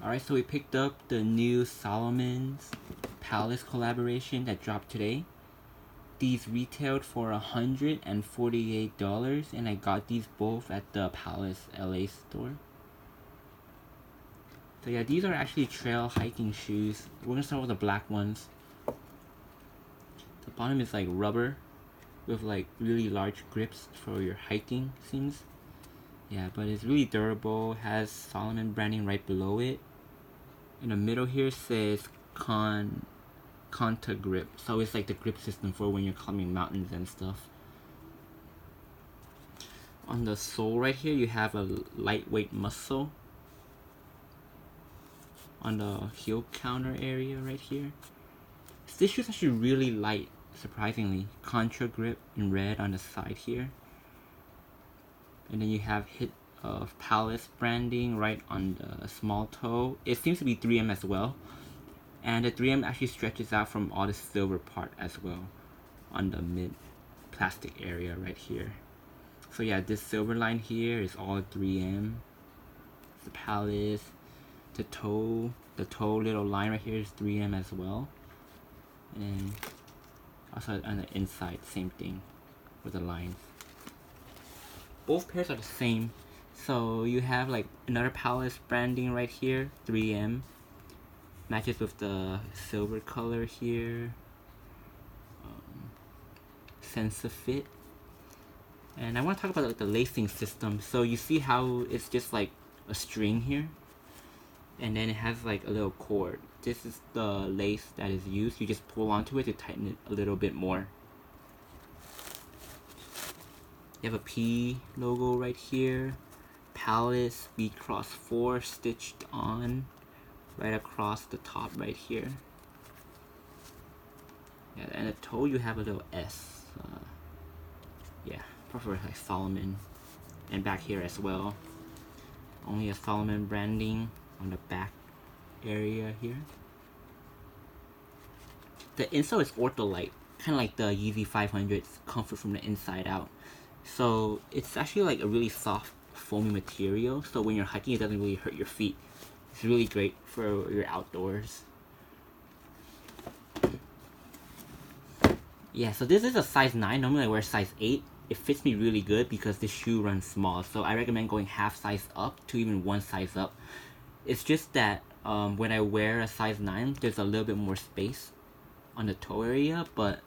Alright, so we picked up the new Salomon's Palace collaboration that dropped today. These retailed for $148, and I got these both at the Palace LA store. So yeah, these are actually trail hiking shoes. We're gonna start with the black ones. The bottom is like rubber with like really large grips for your hiking, seems. Yeah, but it's really durable, has Salomon branding right below it. In the middle here says Conta grip, so it's like the grip system for when you're climbing mountains and stuff. On the sole right here you have a lightweight muscle. On the heel counter area right here, this shoe is actually really light, surprisingly. Contra grip in red on the side here, and then you have hit of Palace branding right on the small toe. It seems to be 3M as well, and the 3M actually stretches out from all the silver part as well on the mid plastic area right here. So yeah, this silver line here is all 3M. The Palace, the toe little line right here is 3M as well, and also on the inside same thing with the lines. Both pairs are the same. So you have like another Palace branding right here, 3M, matches with the silver color here, sense of fit. And I want to talk about like the lacing system. So you see how it's just like a string here, and then it has like a little cord. This is the lace that is used. You just pull onto it to tighten it a little bit more. You have a P logo right here. Palace Speedcross 4 stitched on right across the top right here. Yeah, and the toe you have a little S. Yeah, prefer like Salomon. And back here as well. Only a Salomon branding on the back area here. The insole is Ortholite, kind of like the Yeezy 500's comfort from the inside out. So it's actually like a really soft foamy material, so when you're hiking it doesn't really hurt your feet. It's really great for your outdoors. Yeah, so this is a size 9. Normally I wear size 8. It fits me really good because this shoe runs small, so I recommend going half size up to even one size up. It's just that when I wear a size 9, there's a little bit more space on the toe area, but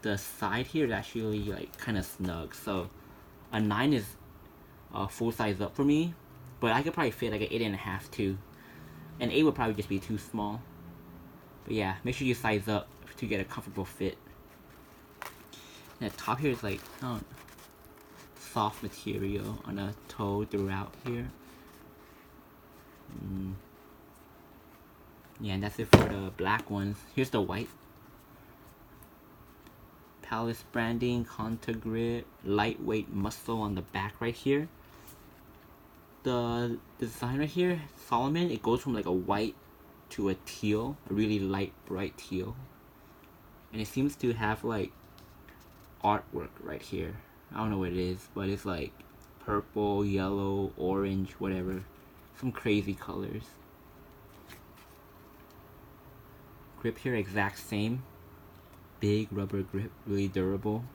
the side here is actually like kind of snug. So a 9 is full size up for me, but I could probably fit like an 8.5 too. An 8 would probably just be too small. But yeah, make sure you size up to get a comfortable fit. And the top here is like soft material on the toe throughout here. Yeah, and that's it for the black ones. Here's the white. Palace branding, Conta grip, lightweight muscle on the back right here. The design right here, Salomon, it goes from like a white to a teal, a really light, bright teal. And it seems to have like artwork right here. I don't know what it is, but it's like purple, yellow, orange, whatever. Some crazy colors. Grip here, exact same. Big rubber grip, really durable.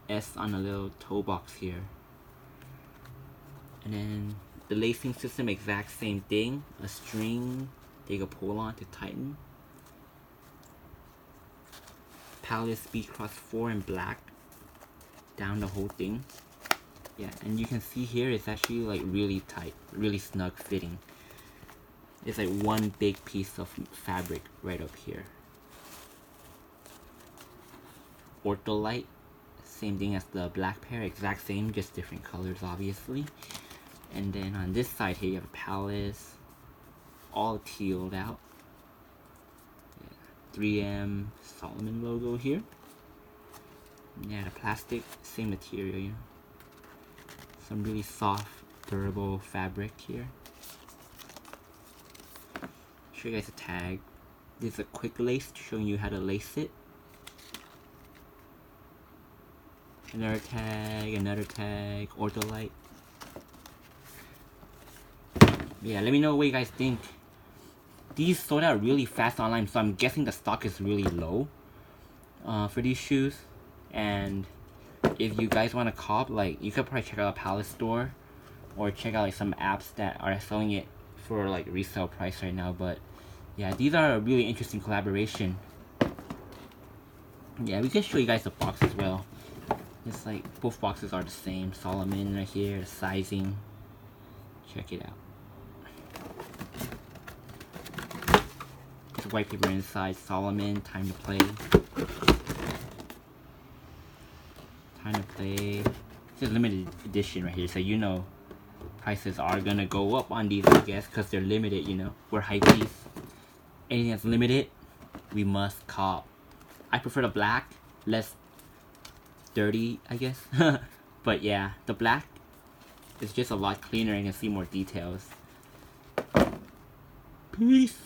S on a little toe box here. And then the lacing system, exact same thing. A string that you can pull on to tighten. Palace Speedcross 4 in black down the whole thing. Yeah, and you can see here it's actually like really tight, really snug fitting. It's like one big piece of fabric right up here. Ortholite, same thing as the black pair, exact same, just different colors obviously. And then on this side here you have a Palace, all tealed out. 3M Salomon logo here. Yeah, the plastic, same material. Some really soft, durable fabric here. Show you guys a tag. This is a quick lace showing you how to lace it. Another tag, Ortholite. Yeah, let me know what you guys think. These sold out really fast online, so I'm guessing the stock is really low for these shoes. And if you guys want to cop, like, you could probably check out a Palace store or check out like some apps that are selling it for like resale price right now. But yeah, these are a really interesting collaboration. Yeah, we can show you guys the box as well. It's like both boxes are the same. Salomon right here, the sizing. Check it out. There's white paper inside. Salomon, time to play. Time to play. It's a limited edition right here, so you know prices are gonna go up on these, I guess, because they're limited, you know. We're hypebeasts. Anything that's limited, we must cop. I prefer the black, less dirty, I guess. But yeah, the black is just a lot cleaner and you can see more details. Peace.